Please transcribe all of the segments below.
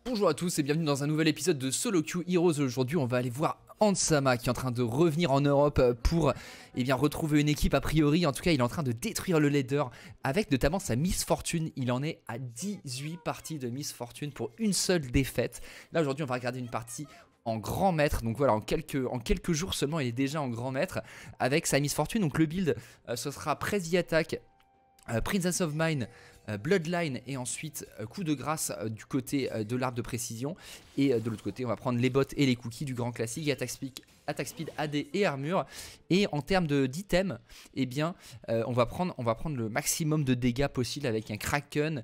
Bonjour à tous et bienvenue dans un nouvel épisode de Solo Queue Heroes. Aujourd'hui on va aller voir Handsama qui est en train de revenir en Europe pour retrouver une équipe a priori. En tout cas il est en train de détruire le leader avec notamment sa Miss Fortune. Il en est à 18 parties de Miss Fortune pour une seule défaite. Là aujourd'hui on va regarder une partie en grand maître, donc voilà, en quelques jours seulement il est déjà en grand maître avec sa Miss Fortune. Donc le build ce sera Prezi Attack, Princess of Mine, Bloodline et ensuite coup de grâce du côté de l'arbre de précision. Et de l'autre côté on va prendre les bots et les cookies du grand classique, attack speed, AD et armure. Et en termes d'items, eh bien on va prendre le maximum de dégâts possible avec un Kraken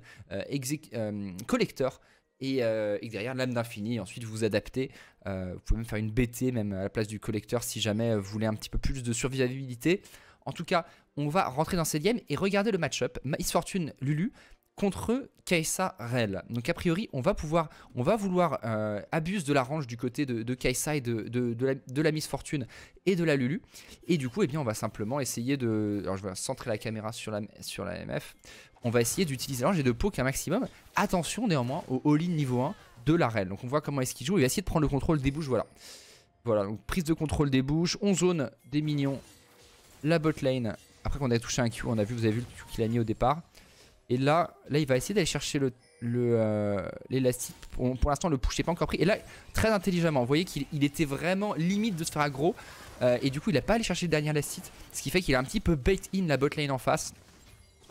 collector. Et derrière lame d'infini, ensuite vous adaptez, vous pouvez même faire une BT même à la place du collecteur si jamais vous voulez un petit peu plus de survivabilité. En tout cas, on va rentrer dans cette game et regarder le match-up Miss Fortune Lulu contre Kai'Sa Rell. Donc a priori, on va vouloir abuse de la range du côté de Kai'Sa et de la Miss Fortune et de la Lulu. Et du coup, eh bien, on va simplement essayer de... Alors je vais centrer la caméra sur la MF. On va essayer d'utiliser la range et de poke un maximum. Attention néanmoins au all-in niveau 1 de la Rell. Donc on voit comment est-ce qu'il joue. Il va essayer de prendre le contrôle des bouches. Voilà, donc prise de contrôle des bouches. On zone des minions. La bot lane, après qu'on a touché un Q, vous avez vu le Q qu'il a mis au départ. Et là il va essayer d'aller chercher l'élastique. Pour l'instant le push n'est pas encore pris. Et là, très intelligemment, vous voyez qu'il était vraiment limite de se faire aggro. Et du coup il n'a pas allé chercher le dernier elastic. Ce qui fait qu'il a un petit peu bait in la bot lane en face.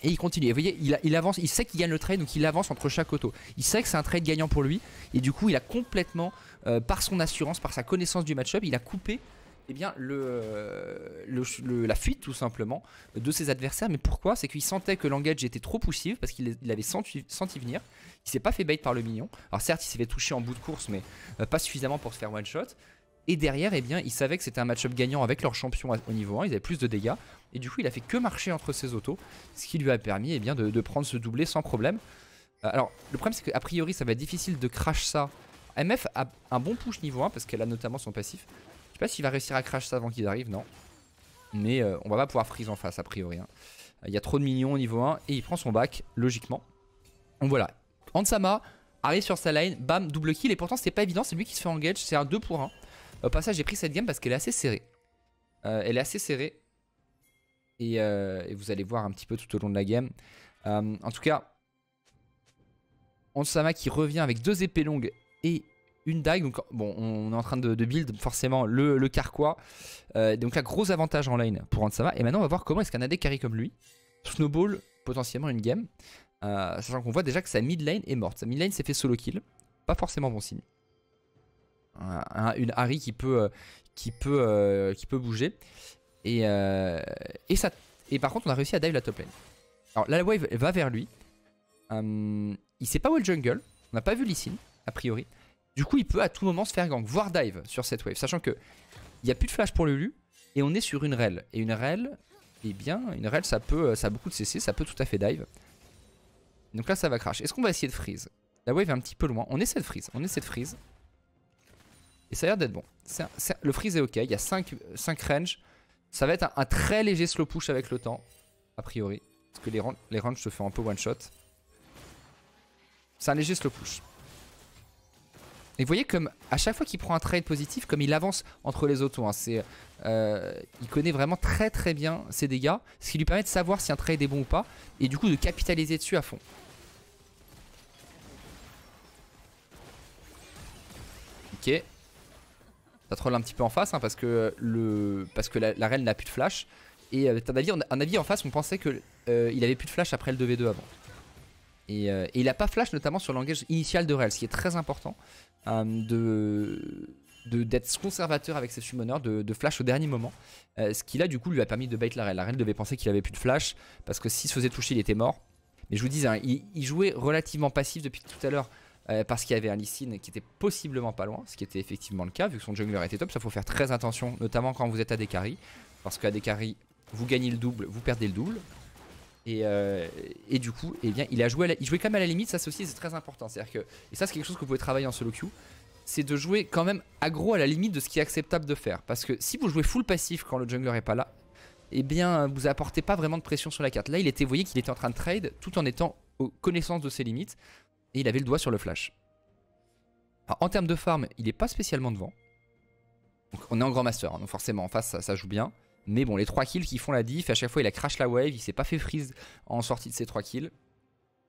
Et il continue. Et vous voyez, il avance, il sait qu'il gagne le trade, donc il avance entre chaque auto. Il sait que c'est un trade gagnant pour lui. Et du coup il a complètement, par son assurance, par sa connaissance du match-up, il a coupé la fuite tout simplement de ses adversaires. Mais pourquoi? C'est qu'il sentait que l'engage était trop poussif parce qu'il avait senti venir. Il s'est pas fait bait par le mignon. Alors certes il s'est fait toucher en bout de course mais pas suffisamment pour se faire one shot. Et derrière eh bien, il savait que c'était un match-up gagnant avec leur champion au niveau 1. Ils avaient plus de dégâts. Et du coup il a fait que marcher entre ses autos. Ce qui lui a permis eh bien, de prendre ce doublé sans problème. Alors le problème c'est qu'a priori ça va être difficile de crash ça. MF a un bon push niveau 1 parce qu'elle a notamment son passif. Je sais pas s'il va réussir à crash ça avant qu'ils arrivent, non. Mais on va pas pouvoir freeze en face a priori. Il y a trop de minions au niveau 1 et il prend son back, logiquement. Donc voilà, Handsama arrive sur sa lane, bam, double kill. Et pourtant c'était pas évident, c'est lui qui se fait engage, c'est un 2 pour 1. Au passage j'ai pris cette game parce qu'elle est assez serrée. Elle est assez serrée. Et vous allez voir un petit peu tout au long de la game. En tout cas, Handsama qui revient avec 2 épées longues et une dague. Donc bon, on est en train de build forcément le carquois. Donc là, gros avantage en lane pour Handsama. Et maintenant on va voir comment est-ce qu'un AD carry comme lui snowball potentiellement une game. Sachant qu'on voit déjà que sa mid lane est morte. Sa mid lane s'est fait solo kill. Pas forcément bon signe. Une Harry qui peut bouger. Et par contre on a réussi à dive la top lane. Alors la wave va vers lui. Il sait pas où est le jungle. On n'a pas vu Lee Sin a priori. Du coup il peut à tout moment se faire gank, voire dive sur cette wave. Sachant que il n'y a plus de flash pour Lulu. Et on est sur une Rell. Et une Rell, eh bien une Rell ça a beaucoup de CC, ça peut tout à fait dive. Donc là ça va crash. Est-ce qu'on va essayer de freeze? La wave est un petit peu loin. On essaie de freeze. Et ça a l'air d'être bon. Le freeze est ok, il y a 5 range. Ça va être un très léger slow push avec le temps, a priori. Parce que les ranges se font un peu one shot. C'est un léger slow push. Et vous voyez comme à chaque fois qu'il prend un trade positif, comme il avance entre les autos, il connaît vraiment très très bien ses dégâts, ce qui lui permet de savoir si un trade est bon ou pas, et du coup de capitaliser dessus à fond. Ok. Ça troll un petit peu en face parce que la Rell n'a plus de flash. Et un avis en face on pensait qu'il avait plus de flash après le 2v2 avant. Et il n'a pas flash notamment sur l'engage initial de Rell, ce qui est très important. D'être conservateur avec ses summoners, de flash au dernier moment. Ce qui là du coup lui a permis de bait la Rell. La Rell devait penser qu'il avait plus de flash parce que s'il se faisait toucher il était mort. Mais je vous dis, il jouait relativement passif depuis tout à l'heure parce qu'il y avait un Lee Sin qui était possiblement pas loin, ce qui était effectivement le cas vu que son jungler était top. Ça faut faire très attention, notamment quand vous êtes AD carry, parce qu'AD carry vous gagnez le double, vous perdez le double. Et du coup, eh bien, il jouait quand même à la limite, ça aussi c'est très important. C'est-à-dire que, et ça c'est quelque chose que vous pouvez travailler en solo queue, c'est de jouer quand même aggro à la limite de ce qui est acceptable de faire. Parce que si vous jouez full passif quand le jungler est pas là, eh bien vous apportez pas vraiment de pression sur la carte. Là vous voyez qu'il était en train de trade tout en étant aux connaissances de ses limites. Et il avait le doigt sur le flash. Alors, en termes de farm, il est pas spécialement devant. Donc, on est en Grand Master, hein, donc forcément en face ça joue bien. Mais bon, les 3 kills qui font la diff, à chaque fois il a crash la wave, il s'est pas fait freeze en sortie de ces 3 kills.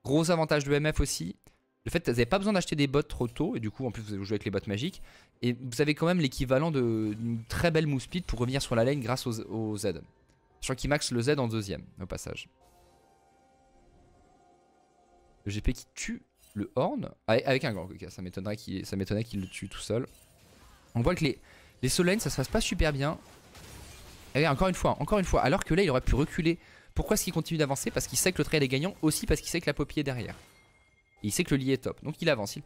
Gros avantage de MF aussi, le fait que vous n'avez pas besoin d'acheter des bots trop tôt, et du coup en plus vous allez jouer avec les bots magiques. Et vous avez quand même l'équivalent d'une très belle move speed pour revenir sur la lane grâce au Z. Je crois qu'il max le Z en deuxième au passage. Le GP qui tue le Horn avec un gang, okay, ça m'étonnerait qu'il le tue tout seul. On voit que les solo lanes ça se passe pas super bien. Et encore une fois, alors que là il aurait pu reculer. Pourquoi est-ce qu'il continue d'avancer? Parce qu'il sait que le trade est gagnant, aussi parce qu'il sait que la Poppy est derrière. Et il sait que le lit est top, donc il avance.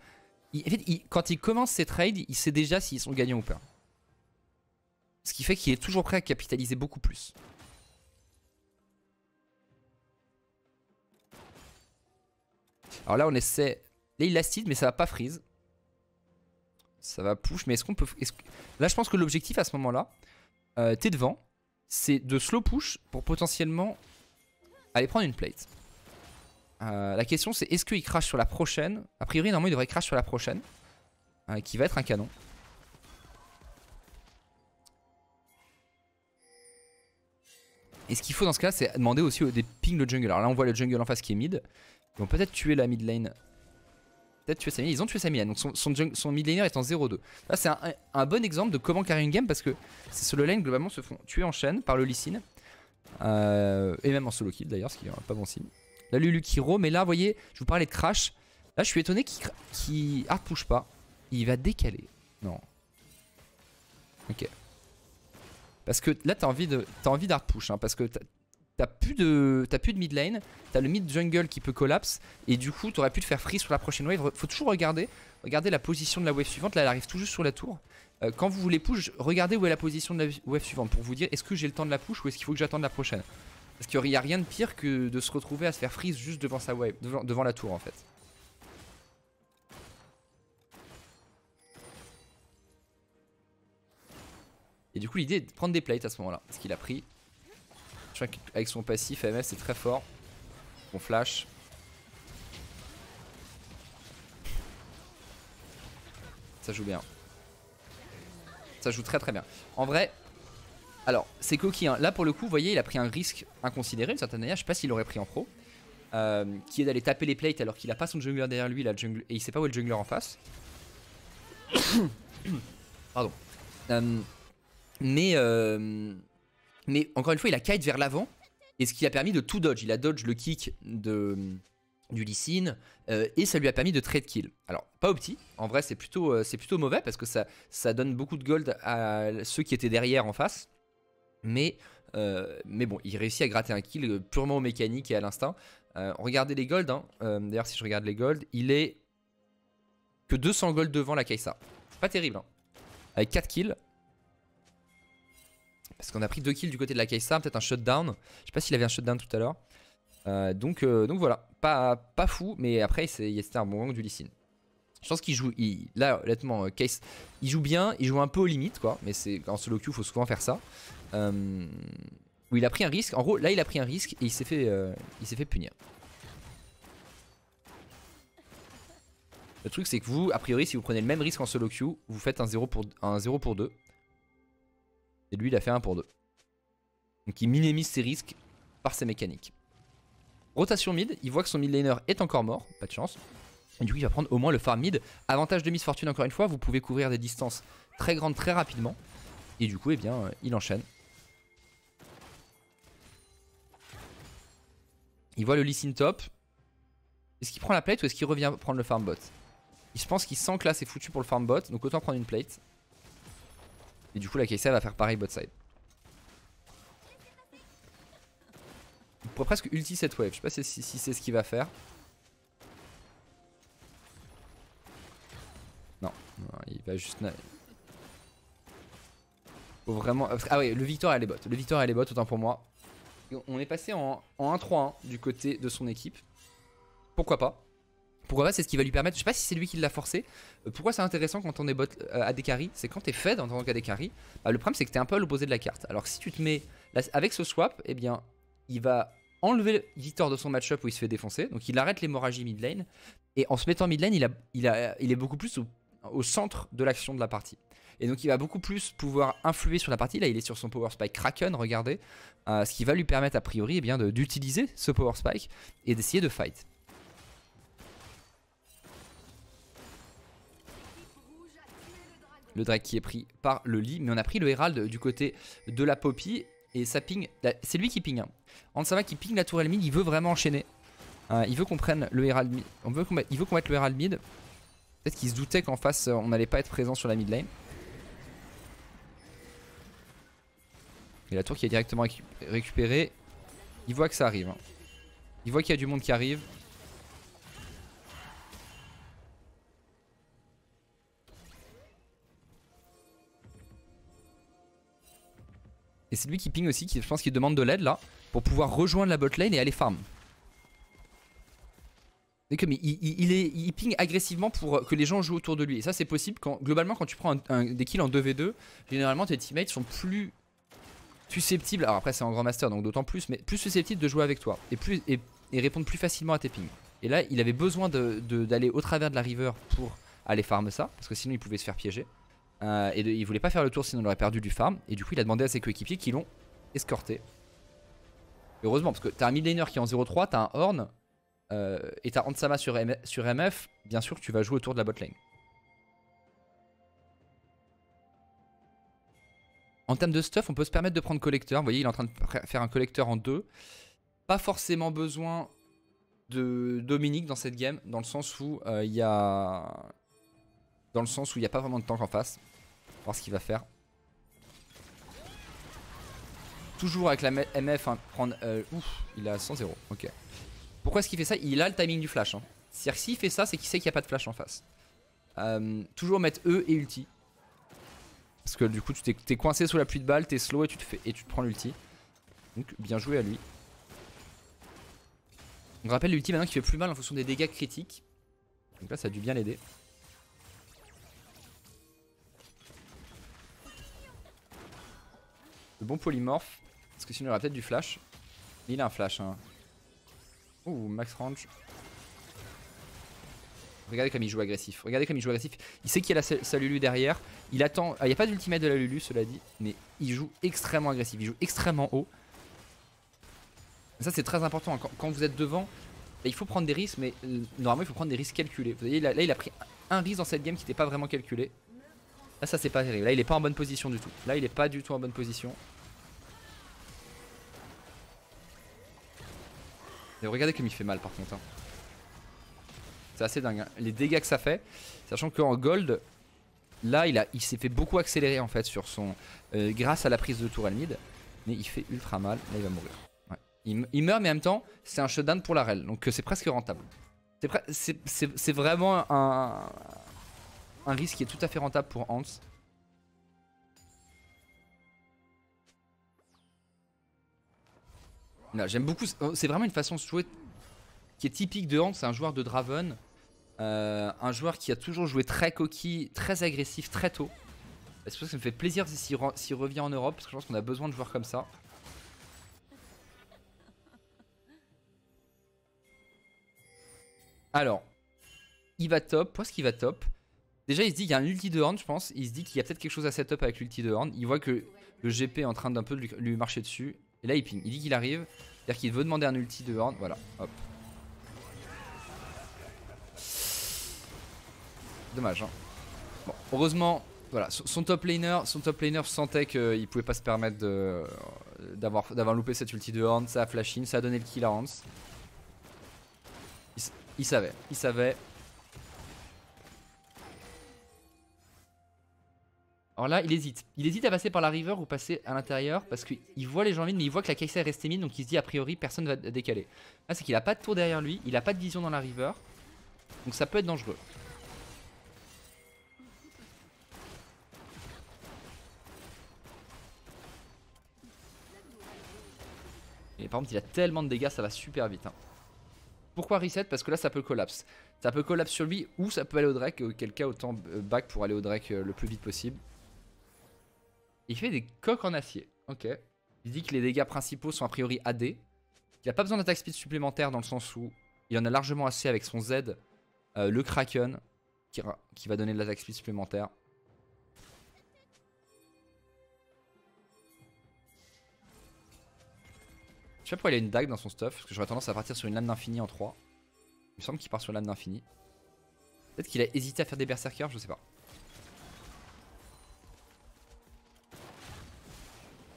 En fait, quand il commence ses trades, il sait déjà s'ils sont gagnants ou pas. Ce qui fait qu'il est toujours prêt à capitaliser beaucoup plus. Alors là on essaie... Là il lastide mais ça va pas freeze. Ça va push, mais est-ce qu'on peut... Là je pense que l'objectif à ce moment-là, t'es devant, c'est de slow push pour potentiellement aller prendre une plate. La question c'est est-ce qu'il crash sur la prochaine? A priori normalement il devrait crash sur la prochaine, qui va être un canon. Et ce qu'il faut dans ce cas c'est demander aussi des pings le jungle. Alors là on voit le jungle en face qui est mid. Ils vont peut-être tuer la mid lane. Peut-être tuer sa mid lane. Ils ont tué sa mid lane. Donc son mid laner est en 0-2. Là c'est un bon exemple de comment carry une game parce que ces solo lane globalement se font tuer en chaîne par le Lee Sin. Et même en solo kill d'ailleurs, ce qui est pas bon signe. Là Lulu qui roam, mais là vous voyez, je vous parlais de crash. Là je suis étonné qu'il hard push pas. Il va décaler. Non. Ok. Parce que là t'as envie d'hard push, hein, parce que t'as plus de mid lane, t'as le mid jungle qui peut collapse, et du coup t'aurais pu te faire free sur la prochaine wave. Faut toujours regarder la position de la wave suivante. Là elle arrive tout juste sur la tour. Quand vous voulez push, regardez où est la position de la wave suivante pour vous dire est-ce que j'ai le temps de la push ou est-ce qu'il faut que j'attende la prochaine. Parce qu'il n'y a rien de pire que de se retrouver à se faire freeze juste devant sa wave, devant la tour en fait. Et du coup l'idée est de prendre des plates à ce moment là, ce qu'il a pris. Je crois qu'avec son passif AMF c'est très fort. On flash. Ça joue bien. Ça joue très très bien. En vrai, alors c'est coquille, hein. Là pour le coup, vous voyez, il a pris un risque inconsidéré d'une certaine manière. Je sais pas s'il l'aurait pris en pro. Qui est d'aller taper les plates alors qu'il a pas son jungler derrière lui, là, et il sait pas où est le jungler en face. Pardon. Mais encore une fois, il a kite vers l'avant. Et ce qui a permis de tout dodge. Il a dodge le kick du Lee Sin, et ça lui a permis de trade kill. Alors pas opti, en vrai c'est plutôt mauvais parce que ça donne beaucoup de gold à ceux qui étaient derrière en face. Mais bon, il réussit à gratter un kill purement au mécanique et à l'instinct. Regardez les golds, hein. D'ailleurs si je regarde les golds, il est que 200 gold devant la Kai'Sa. C'est pas terrible, hein. Avec 4 kills. Parce qu'on a pris 2 kills du côté de la Kai'Sa, peut-être un shutdown. Je sais pas s'il avait un shutdown tout à l'heure. Donc voilà, pas fou, mais après c'était un bon gang du Lee Sin. Je pense qu'il joue, là honnêtement, Case, il joue bien, il joue un peu aux limites quoi, mais c'est en solo queue, il faut souvent faire ça. Où il a pris un risque, en gros là il a pris un risque et il s'est fait punir. Le truc c'est que vous, a priori si vous prenez le même risque en solo queue, vous faites un 0 pour 2. Et lui il a fait 1 pour 2. Donc il minimise ses risques par ses mécaniques. Rotation mid, il voit que son mid laner est encore mort, pas de chance. Et du coup il va prendre au moins le farm mid. Avantage de Miss Fortune encore une fois, vous pouvez couvrir des distances très grandes très rapidement. Et du coup eh bien il enchaîne. Il voit le Lee Sin top. Est-ce qu'il prend la plate ou est-ce qu'il revient prendre le farm bot? Je pense qu'il sent que là c'est foutu pour le farm bot, donc autant prendre une plate. Et du coup la Kai'Sa va faire pareil bot side. Il pourrait presque ulti cette wave, je sais pas si c'est ce qu'il va faire. Non, il va juste... Faut vraiment... Ah ouais, le Victor elle est bot, autant pour moi. On est passé en 1-3-1 du côté de son équipe. Pourquoi pas? Pourquoi pas, c'est ce qui va lui permettre... Je sais pas si c'est lui qui l'a forcé. Pourquoi c'est intéressant quand on est bot AD carry? C'est quand t'es fed en tant qu'AD carry. Bah, le problème c'est que t'es un peu à l'opposé de la carte. Alors si tu te mets... Là, avec ce swap, eh bien, il va enlever Victor de son match-up où il se fait défoncer. Donc il arrête l'hémorragie mid lane. Et en se mettant mid lane, il est beaucoup plus au centre de l'action de la partie. Et donc il va beaucoup plus pouvoir influer sur la partie. Là il est sur son Power Spike Kraken, regardez. Ce qui va lui permettre a priori eh bien, d'utiliser ce Power Spike et d'essayer de fight. Le Drake qui est pris par le Lee, mais on a pris le Herald du côté de la Poppy. Et ça ping, c'est lui qui ping. Hein. Hans Sama qui ping la tourelle mid, il veut vraiment enchaîner. Il veut qu'on prenne le Herald mid. Il veut qu'on mette le Herald mid. Peut-être qu'il se doutait qu'en face on n'allait pas être présent sur la mid lane. Et la tour qui est directement récupérée. Il voit que ça arrive. Hein. Il voit qu'il y a du monde qui arrive. Et c'est lui qui ping aussi, je pense qu'il demande de l'aide là, pour pouvoir rejoindre la bot lane et aller farm. Et comme il ping agressivement pour que les gens jouent autour de lui. Et ça c'est possible quand, globalement, quand tu prends des kills en 2v2, généralement tes teammates sont plus susceptibles, alors après c'est en grand master donc d'autant plus, mais plus susceptibles de jouer avec toi. Et répondre plus facilement à tes pings. Et là il avait besoin d'aller au travers de la river pour aller farm ça, parce que sinon il pouvait se faire piéger. Il voulait pas faire le tour sinon il aurait perdu du farm. Et du coup il a demandé à ses coéquipiers qui l'ont escorté. Heureusement parce que t'as un mid laner qui est en 0-3, t'as un Horn et t'as Hans Sama sur MF. Bien sûr que tu vas jouer autour de la bot lane. En termes de stuff on peut se permettre de prendre collecteur. Vous voyez il est en train de faire un collecteur en 2. Pas forcément besoin de Dominique dans cette game. Dans le sens où il y a... Dans le sens où il n'y a pas vraiment de tank en face. Voir ce qu'il va faire. Toujours avec la MF, hein, prendre. Ouf, il a 100-0. Ok. Pourquoi est-ce qu'il fait ça? Il a le timing du flash. Hein. C'est-à-dire que s'il fait ça, c'est qu'il sait qu'il n'y a pas de flash en face. Toujours mettre E et ulti. Parce que du coup, tu t'es coincé sous la pluie de balles, t'es slow et tu te prends l'ulti. Donc, bien joué à lui. On rappelle l'ulti maintenant qui fait plus mal en fonction des dégâts critiques. Donc là, ça a dû bien l'aider. Le bon polymorphe, parce que sinon il aura peut-être du flash. Mais il a un flash. Hein. Ouh, max range. Regardez comme il joue agressif. Regardez comme il joue agressif. Il sait qu'il y a sa Lulu derrière. Il attend. Il n'y a pas d'ultimate de la Lulu, cela dit. Mais il joue extrêmement agressif. Il joue extrêmement haut. Et ça, c'est très important. Quand vous êtes devant, il faut prendre des risques. Mais normalement, il faut prendre des risques calculés. Vous voyez, là, il a pris un risque dans cette game qui n'était pas vraiment calculé. Là ça c'est pas terrible, là il est pas en bonne position du tout. Là il est pas du tout en bonne position. Et regardez comme il fait mal par contre. Hein. C'est assez dingue. Hein. Les dégâts que ça fait. Sachant qu'en gold, là il s'est fait beaucoup accélérer en fait sur son. Grâce à la prise de tourelle mid. Mais il fait ultra mal. Là il va mourir. Ouais. Il meurt mais en même temps c'est un shutdown pour la rel. Donc c'est presque rentable. C'est vraiment un risque qui est tout à fait rentable pour Hans. J'aime beaucoup, c'est vraiment une façon de jouer qui est typique de Hans, c'est un joueur de Draven. Un joueur qui a toujours joué très coquille, très agressif, très tôt. C'est pour ça que ça me fait plaisir s'il revient en Europe, parce que je pense qu'on a besoin de joueurs comme ça. Alors, il va top, où est-ce qu'il va top? Déjà il se dit qu'il y a un ulti de Horn je pense, il se dit qu'il y a peut-être quelque chose à setup avec l'ulti de Horn. Il voit que le GP est en train d'un peu de lui marcher dessus. Et là il ping, il dit qu'il arrive, c'est-à-dire qu'il veut demander un ulti de Horn, voilà, hop. Dommage hein. Bon, heureusement, voilà, son top laner sentait qu'il pouvait pas se permettre d'avoir loupé cette ulti de Horn, ça a flash in, ça a donné le kill à Hans. Il savait. Alors là, il hésite. Il hésite à passer par la river ou passer à l'intérieur parce qu'il voit les gens mid, mais il voit que la Kai'Sa est restée mid, donc il se dit a priori personne va décaler. Là, c'est qu'il a pas de tour derrière lui, il a pas de vision dans la river, donc ça peut être dangereux. Et par contre, il a tellement de dégâts, ça va super vite. Hein. Pourquoi reset? Parce que là, ça peut collapse. Ça peut collapse sur lui ou ça peut aller au Drake, auquel cas autant back pour aller au Drake le plus vite possible. Il fait des coques en acier. Ok. Il dit que les dégâts principaux sont a priori AD. Il n'a pas besoin d'attaque speed supplémentaire dans le sens où il en a largement assez avec son Z, le Kraken. qui va donner de l'attaque speed supplémentaire. Je sais pas pourquoi il a une dague dans son stuff, parce que j'aurais tendance à partir sur une lame d'infini en 3. Il me semble qu'il part sur lame d'infini. Peut-être qu'il a hésité à faire des berserkers, je sais pas.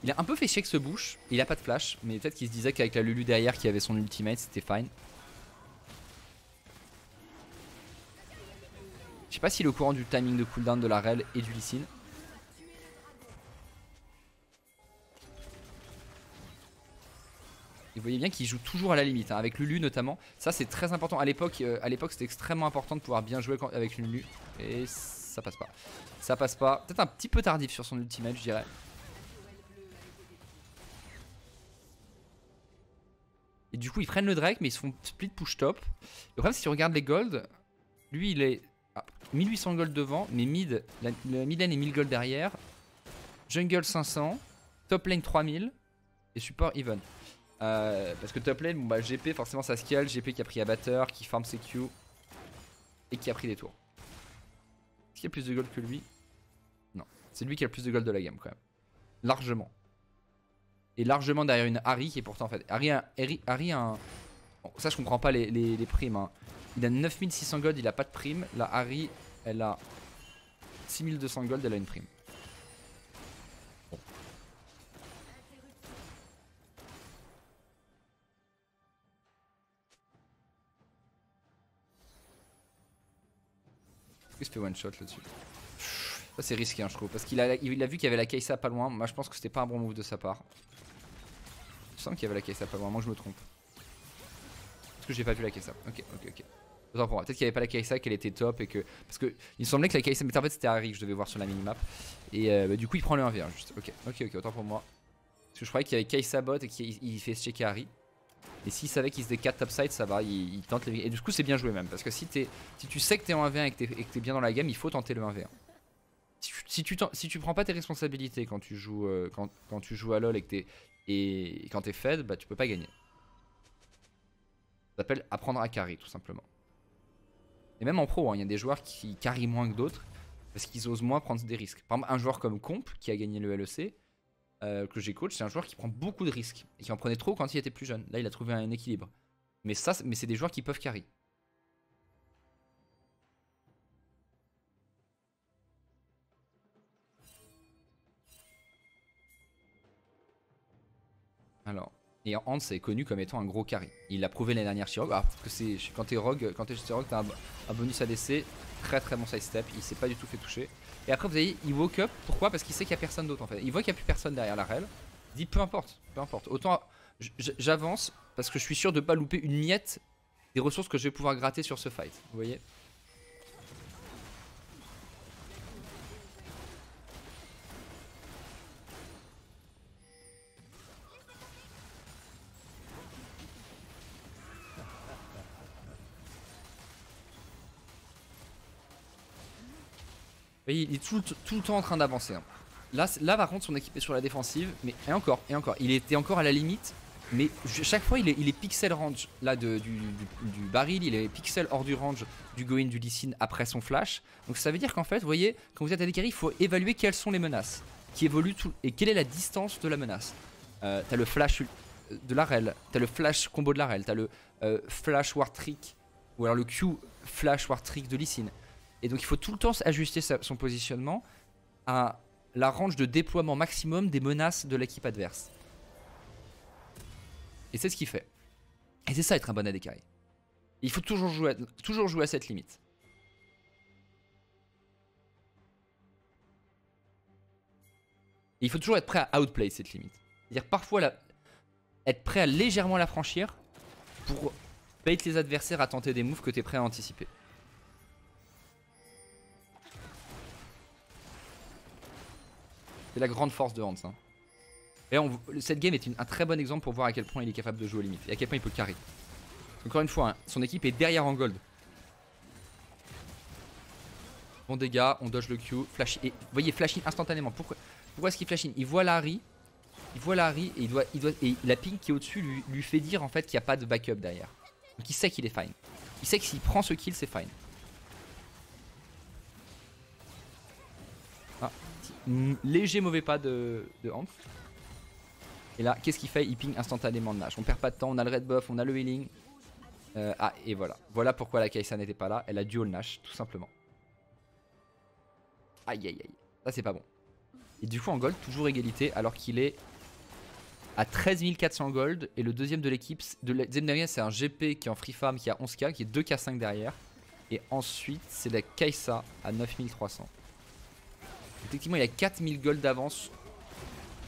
Il a un peu fait chier que ce bouche, il a pas de flash, mais peut-être qu'il se disait qu'avec la Lulu derrière qui avait son ultimate, c'était fine. Je sais pas s'il est au courant du timing de cooldown de la Rel et du Lee Sin. Et vous voyez bien qu'il joue toujours à la limite, hein, avec Lulu notamment. Ça c'est très important. À l'époque c'était extrêmement important de pouvoir bien jouer avec Lulu. Et ça passe pas. Ça passe pas. Peut-être un petit peu tardif sur son ultimate, je dirais. Et du coup ils prennent le Drake mais ils se font split push top. Le problème c'est si tu regardes les gold, lui il est à 1800 gold devant, mais la mid lane est 1000 gold derrière. Jungle 500, top lane 3000 et support even. Parce que top lane, bon bah GP forcément ça scale, GP qui a pris abatteur, qui farm ses Q et qui a pris des tours. Est-ce qu'il y a plus de gold que lui? Non, c'est lui qui a le plus de gold de la game quand même. Largement. Et largement derrière une Ahri qui est pourtant en fait. Ahri a un... Bon, ça je comprends pas les primes. Hein. Il a 9600 gold, il a pas de prime. La Ahri, elle a 6200 gold, elle a une prime. Bon. Il se fait one shot là-dessus. Ça c'est risqué hein, je trouve. Parce qu'il a vu qu'il y avait la Kai'Sa pas loin. Moi je pense que c'était pas un bon move de sa part. Je sens qu'il y avait la Kai'Sa pas loin, moi je me trompe. Parce que j'ai pas vu la Kai'Sa. Ok. Autant pour moi. Peut-être qu'il n'y avait pas la Kai'Sa, qu'elle était top et que. Parce que il me semblait que la Kai'Sa. Mais en fait c'était Ahri que je devais voir sur la minimap. Et bah, du coup il prend le 1v1 juste. Ok, autant pour moi. Parce que je croyais qu'il y avait Kai'Sa bot et qu'il fait checker Ahri. Et s'il savait qu'il se dé 4 topside, ça va, il tente les. Et du coup c'est bien joué même. Parce que si tu sais que t'es en 1v1 et que t'es bien dans la game, il faut tenter le 1v1. Si tu prends pas tes responsabilités quand tu joues, quand tu joues à LoL et quand t'es fed, bah tu peux pas gagner. Ça s'appelle apprendre à carry tout simplement. Et même en pro, hein, y a des joueurs qui carry moins que d'autres parce qu'ils osent moins prendre des risques. Par exemple, un joueur comme Comp qui a gagné le LEC, que j'ai coach, c'est un joueur qui prend beaucoup de risques et qui en prenait trop quand il était plus jeune. Là, il a trouvé un équilibre. Mais c'est des joueurs qui peuvent carry. Alors, et Hans est connu comme étant un gros carry. Il l'a prouvé l'année dernière chez Rogue. Ah, parce que quand t'es Rogue, quand t'es chez Rogue, t'as un bonus ADC, très bon sidestep. Il s'est pas du tout fait toucher. Et après, vous voyez, il woke up. Pourquoi? Parce qu'il sait qu'il y a personne d'autre en fait. Il voit qu'il n'y a plus personne derrière la rel. Il dit peu importe. Autant j'avance parce que je suis sûr de pas louper une miette des ressources que je vais pouvoir gratter sur ce fight. Vous voyez? Il est tout le temps en train d'avancer. Hein. Là, par contre, son équipe est sur la défensive. Mais et encore. Il était encore à la limite. Mais chaque fois, il est pixel range là du baril. Il est pixel hors du range du go-in du Lee Sin après son flash. Donc ça veut dire qu'en fait, vous voyez, quand vous êtes à des carry, il faut évaluer quelles sont les menaces qui évoluent et quelle est la distance de la menace. T'as le flash de la rel. T'as le flash combo de la rel. T'as le flash war trick. Ou alors le Q flash war trick de Lee Sin. Et donc il faut tout le temps ajuster son positionnement à la range de déploiement maximum des menaces de l'équipe adverse. Et c'est ce qu'il fait. Et c'est ça être un bon AD carry. Il faut toujours jouer à cette limite. Et il faut toujours être prêt à outplay cette limite. C'est-à-dire parfois être prêt à légèrement la franchir pour bait les adversaires à tenter des moves que tu es prêt à anticiper. C'est la grande force de Hans. Hein. Et cette game est un très bon exemple pour voir à quel point il est capable de jouer aux limites. Et à quel point il peut carry. Encore une fois, hein, son équipe est derrière en gold. Bon dégâts, on dodge le Q, flash. Et vous voyez, flash in instantanément. Pourquoi est-ce qu'il flash in? Il voit la Ahri. Et la ping qui est au-dessus lui fait dire en fait qu'il n'y a pas de backup derrière. Donc il sait qu'il est fine. Il sait que s'il prend ce kill, c'est fine. léger mauvais pas de Hans. Et là, qu'est-ce qu'il fait? Il ping instantanément de Nash. On perd pas de temps, on a le red buff, on a le healing. Ah, et voilà. Voilà pourquoi la Kai'Sa n'était pas là. Elle a dual Nash, tout simplement. Aïe, aïe, aïe. Ça, c'est pas bon. Et du coup, en gold, toujours égalité, alors qu'il est à 13 400 gold. Et le deuxième de l'équipe, c'est un GP qui est en free farm, qui a 11k, qui est 2k5 derrière. Et ensuite, c'est la Kai'Sa à 9300. Effectivement, il a 4000 gold d'avance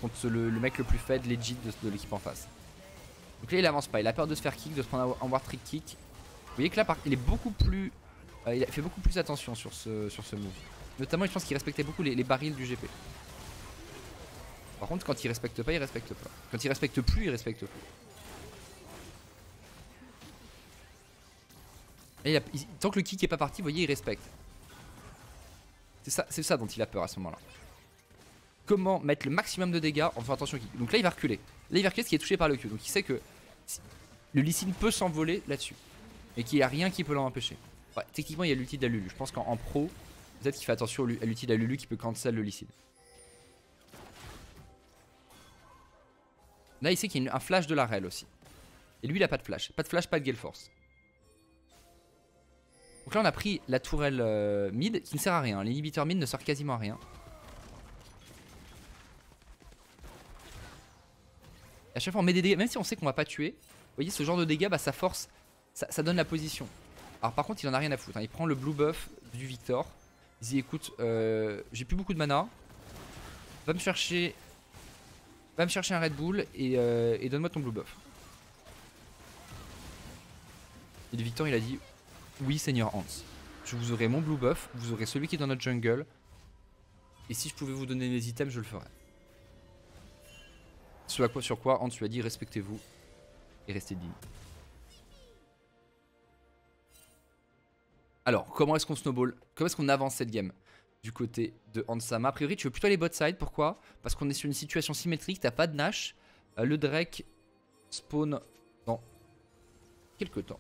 contre le mec le plus faible, legit de l'équipe en face. Donc là, il avance pas. Il a peur de se faire kick, de se prendre un war trick kick. Vous voyez que là, il est beaucoup plus. Il a fait beaucoup plus attention sur ce move. Notamment, je pense qu'il respectait beaucoup les barils du GP. Par contre, quand il respecte pas, il respecte pas. Quand il respecte plus, il respecte plus. Et tant que le kick est pas parti, vous voyez, il respecte. C'est ça dont il a peur à ce moment-là. Comment mettre le maximum de dégâts en faisant attention au kick. Donc là, il va reculer. Là, il va reculer ce qui est touché par le Q. Donc il sait que le Lee Sin peut s'envoler là-dessus. Et qu'il n'y a rien qui peut l'en empêcher. Ouais, techniquement, il y a l'ulti de la Lulu. Je pense qu'en pro, peut-être qu'il fait attention à l'ulti de la Lulu qui peut cancel le Lee Sin. Là, il sait qu'il y a un flash de la Rel aussi. Et lui, il a pas de flash. Pas de flash, pas de Gale Force. Donc là, on a pris la tourelle mid qui ne sert à rien. L'inhibiteur mid ne sert quasiment à rien. Et à chaque fois, on met des dégâts. Même si on sait qu'on va pas tuer, vous voyez, ce genre de dégâts, bah, ça force. Ça donne la position. Alors, par contre, il en a rien à foutre. Hein. Il prend le blue buff du Victor. Il dit écoute, j'ai plus beaucoup de mana. Va me chercher un Red Bull et donne-moi ton blue buff. Et le Victor, il a dit oui, Seigneur Hans. Je vous aurai mon blue buff, vous aurez celui qui est dans notre jungle. Et si je pouvais vous donner mes items, je le ferais. Sur quoi Hans lui a dit respectez-vous et restez digne. Alors, comment est-ce qu'on snowball? Comment est-ce qu'on avance cette game du côté de Hansama? A priori, tu veux plutôt aller bot side. Pourquoi? Parce qu'on est sur une situation symétrique. T'as pas de Nash. Le Drake spawn dans quelques temps.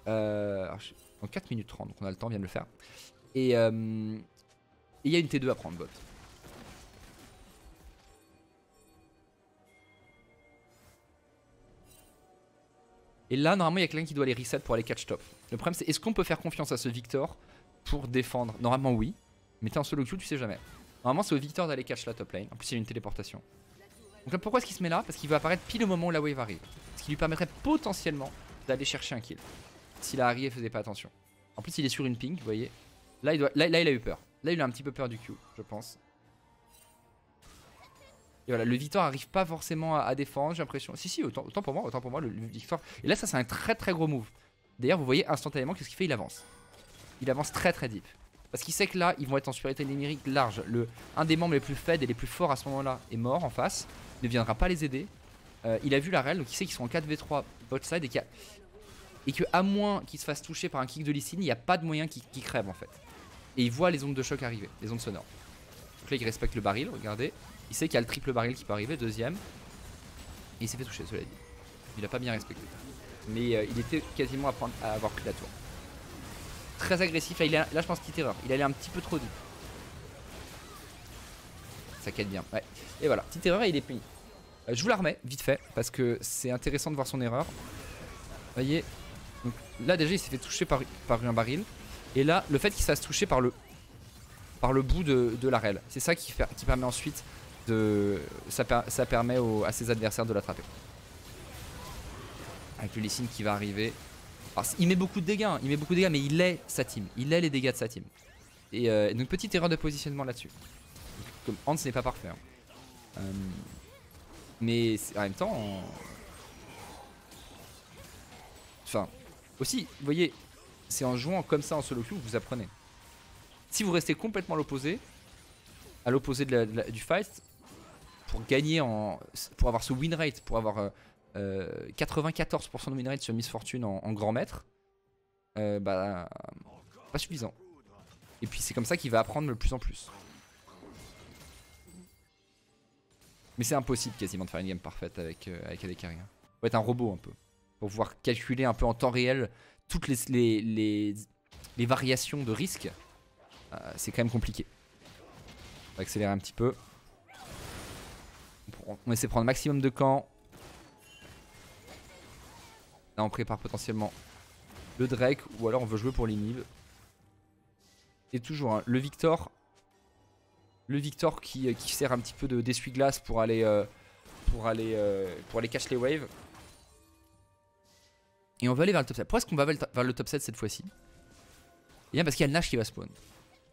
En 4 minutes 30. Donc on a le temps, on vient de le faire. Et il y a une T2 à prendre bot. Et là, normalement, il y a quelqu'un qui doit aller reset pour aller catch top. Le problème, c'est est-ce qu'on peut faire confiance à ce Victor pour défendre? Normalement, oui. Mais t'es en solo queue, tu sais jamais. Normalement, c'est au Victor d'aller catch la top lane. En plus, il y a une téléportation. Donc là, pourquoi est-ce qu'il se met là? Parce qu'il va apparaître pile au moment où la wave arrive. Ce qui lui permettrait potentiellement d'aller chercher un kill. Si la Harry faisait pas attention. En plus, il est sur une ping, vous voyez. Là, il a eu peur. Là, il a un petit peu peur du Q, je pense. Et voilà, le Victor arrive pas forcément à défendre, j'ai l'impression. Si, autant pour moi, le Victor. Et là, ça, c'est un très très gros move. D'ailleurs, vous voyez instantanément qu'est-ce qu'il fait, il avance. Il avance très très deep. Parce qu'il sait que là, ils vont être en supériorité numérique large. Un des membres les plus faibles et les plus forts à ce moment-là est mort en face. Il ne viendra pas les aider. Il a vu la Rel, donc il sait qu'ils sont en 4v3 bot side et que à moins qu'il se fasse toucher par un kick de Lee Sin, il n'y a pas de moyen qu'il crève en fait. Et il voit les ondes de choc arriver, les ondes sonores. Donc là, il respecte le baril, regardez. Il sait qu'il y a le triple baril qui peut arriver, deuxième. Et il s'est fait toucher, cela dit. Il a pas bien respecté. Mais il était quasiment à avoir pris la tour. Très agressif, là je pense petite erreur. Il allait un petit peu trop deep. Ça quête bien, ouais. Et voilà, petite erreur et il est puni. Je vous la remets, vite fait, parce que c'est intéressant de voir son erreur. Vous voyez. Donc là déjà il s'est fait toucher par un baril. Et là, le fait qu'il se fasse toucher par le bout de la Rel. C'est ça qui permet ensuite ça permet à ses adversaires de l'attraper. Avec le Lee Sin qui va arriver. Alors, il met beaucoup de dégâts, hein, mais il est sa team. Il est les dégâts de sa team. Et donc petite erreur de positionnement là-dessus. Comme Hans n'est pas parfait. Hein. Mais en même temps... Enfin, aussi, vous voyez, c'est en jouant comme ça en solo queue que vous apprenez. Si vous restez complètement à l'opposé du fight, pour gagner pour avoir ce win rate, pour avoir 94% de win rate sur Miss Fortune en grand maître, bah pas suffisant. Et puis c'est comme ça qu'il va apprendre de plus en plus. Mais c'est impossible quasiment de faire une game parfaite avec Adekaria. Faut être un robot un peu. Pour pouvoir calculer un peu en temps réel toutes les variations de risque. C'est quand même compliqué. va accélérer un petit peu. On essaie de prendre maximum de camps. Là on prépare potentiellement le Drake ou alors on veut jouer pour l'inhib. Et toujours hein, le Victor qui sert un petit peu d'essuie-glace pour aller catch les waves. Et on va aller vers le top 7. Pourquoi est-ce qu'on va vers le top 7 cette fois-ci? Et bien parce qu'il y a le Nash qui va spawn.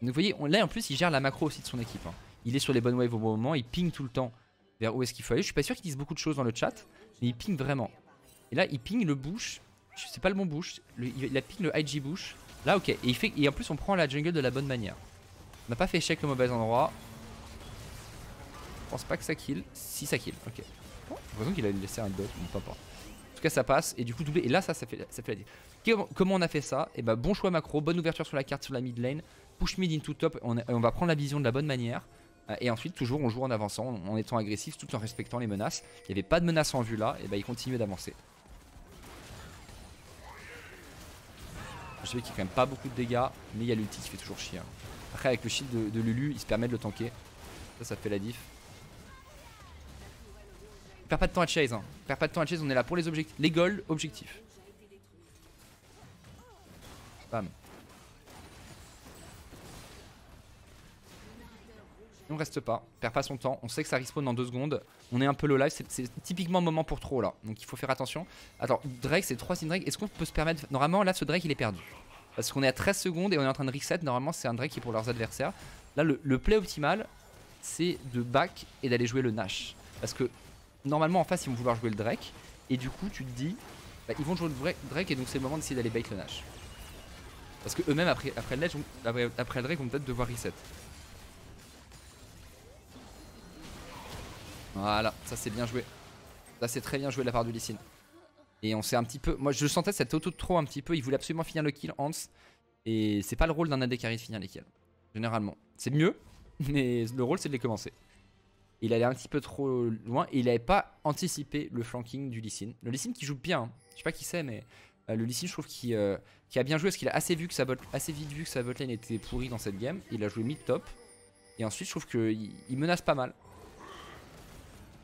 Donc vous voyez, là en plus il gère la macro aussi de son équipe. Hein. Il est sur les bonnes waves au bon moment, il ping tout le temps vers où est-ce qu'il faut aller. Je suis pas sûr qu'il dise beaucoup de choses dans le chat, mais il ping vraiment. Et là il ping le bush, c'est pas le bon bush, il a ping le IG bush. Là ok, et en plus on prend la jungle de la bonne manière. On n'a pas fait check le mauvais endroit. Je pense pas que ça kill. Si ça kill, ok. Bon, j'ai l'impression qu'il a laissé un dot, mais pas. En tout cas ça passe et du coup doublé. Et là ça fait la diff. Comment on a fait ça? Et bah bon choix macro, bonne ouverture sur la carte sur la mid lane. Push mid into top, on va prendre la vision de la bonne manière. Et ensuite toujours on joue en avançant, en étant agressif tout en respectant les menaces. Il n'y avait pas de menace en vue là, et bah il continuait d'avancer. Je sais qu'il y a quand même pas beaucoup de dégâts, mais il y a l'ulti qui fait toujours chier. Après avec le shield de Lulu, il se permet de le tanker. Ça fait la diff. Perds pas de temps à chase, hein. Perds pas de temps à chase, on est là pour les objectifs. Les goals, objectifs. Bam. On reste pas, perd pas son temps, on sait que ça respawn dans 2 secondes. On est un peu low life, c'est typiquement le moment pour trop là. Donc il faut faire attention. Attends, Drake c'est 3 signes Drake, est-ce qu'on peut se permettre... Normalement là ce Drake il est perdu. Parce qu'on est à 13 secondes et on est en train de reset, normalement c'est un Drake qui est pour leurs adversaires. Là le play optimal c'est de back et d'aller jouer le Nash. Parce que normalement en face ils vont vouloir jouer le Drake. Et du coup tu te dis, bah, ils vont jouer le Drake et donc c'est le moment d'essayer d'aller bait le Nash. Parce que eux-mêmes après le Drake vont peut-être devoir reset. Voilà, ça c'est bien joué. Ça c'est très bien joué de la part du Lee Sin. Et on s'est un petit peu... Moi je sentais cette auto de trop un petit peu. Il voulait absolument finir le kill, Hans. Et c'est pas le rôle d'un AD carry de finir les kills. Généralement. C'est mieux, mais le rôle c'est de les commencer. Il allait un petit peu trop loin et il avait pas anticipé le flanking du Lee Sin. Le Lee Sin qui joue bien, hein. Je sais pas qui c'est mais... le Lee Sin je trouve qu'il a bien joué parce qu'il a assez vite vu que sa botlane était pourrie dans cette game. Il a joué mid-top. Et ensuite je trouve qu'il menace pas mal.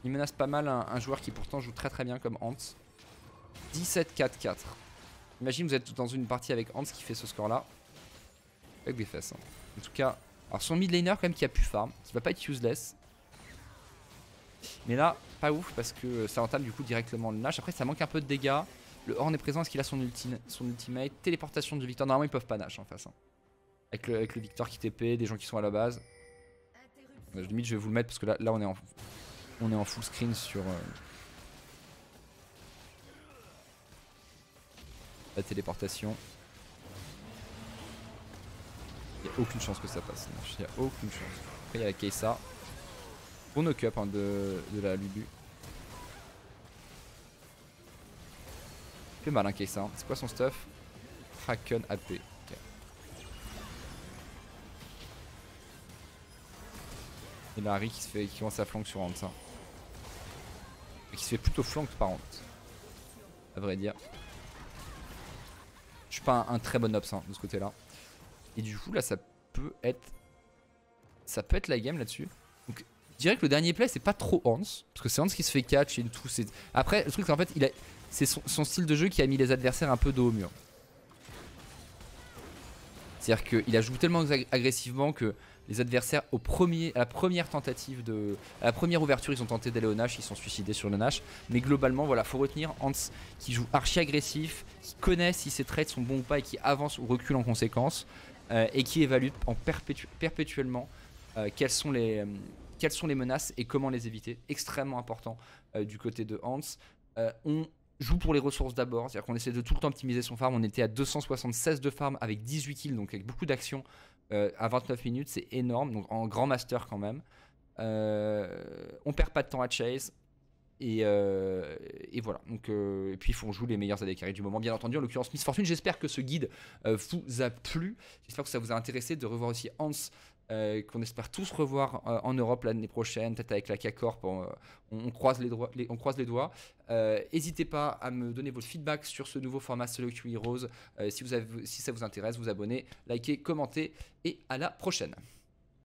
Il menace pas mal un joueur qui pourtant joue très très bien comme Hans. 17-4-4. Imagine vous êtes dans une partie avec Hans qui fait ce score là. Avec des fesses. Hein. En tout cas, alors son mid laner quand même qui a pu farm, qui va pas être useless. Mais là, pas ouf parce que ça entame du coup directement le Nash. Après ça manque un peu de dégâts. Le Horn est présent, est-ce qu'il a son ultimate? Téléportation de Victor, normalement ils peuvent pas Nash en face. Hein. Avec le Victor qui TP, des gens qui sont à la base. Limite je vais vous le mettre parce que là on est en full screen sur la téléportation. Il n'y a aucune chance que ça passe. Il n'y a aucune chance. Après il y a la Kai'Sa. Bon knock-up hein, de la Lulu. Fait mal hein Kai'Sa. C'est quoi son stuff? Kraken AP. Okay. Et là Harry qui commence à flank sur Hans. Hein. Et qui se fait plutôt flank par Hans. À vrai dire. Je suis pas un très bon ops hein, de ce côté là. Et du coup là ça peut être la game là-dessus. Donc je dirais que le dernier play c'est pas trop Hans. Parce que c'est Hans qui se fait catch et tout. Après le truc c'est en fait c'est son style de jeu qui a mis les adversaires un peu dos au mur. C'est-à-dire qu'il a joué tellement agressivement que les adversaires à la première tentative à la première ouverture ils ont tenté d'aller au Nash, ils sont suicidés sur le Nash. Mais globalement voilà, faut retenir Hans qui joue archi agressif, qui connaît si ses trades sont bons ou pas et qui avance ou recule en conséquence. Et qui évalue perpétuellement quelles sont les menaces et comment les éviter. Extrêmement important du côté de Hans. On joue pour les ressources d'abord, c'est-à-dire qu'on essaie de tout le temps optimiser son farm. On était à 276 de farm avec 18 kills, donc avec beaucoup d'actions à 29 minutes, c'est énorme, donc en grand master quand même. On perd pas de temps à chase. Et voilà, donc, et puis il faut jouer les meilleurs AD carry du moment, bien entendu. En l'occurrence Miss Fortune, j'espère que ce guide vous a plu. J'espère que ça vous a intéressé de revoir aussi Hans, qu'on espère tous revoir en Europe l'année prochaine, peut-être avec la K-Corp. On croise les doigts. N'hésitez pas à me donner votre feedback sur ce nouveau format Solo Queue Heroes. Si ça vous intéresse, vous abonnez, likez, commentez et à la prochaine.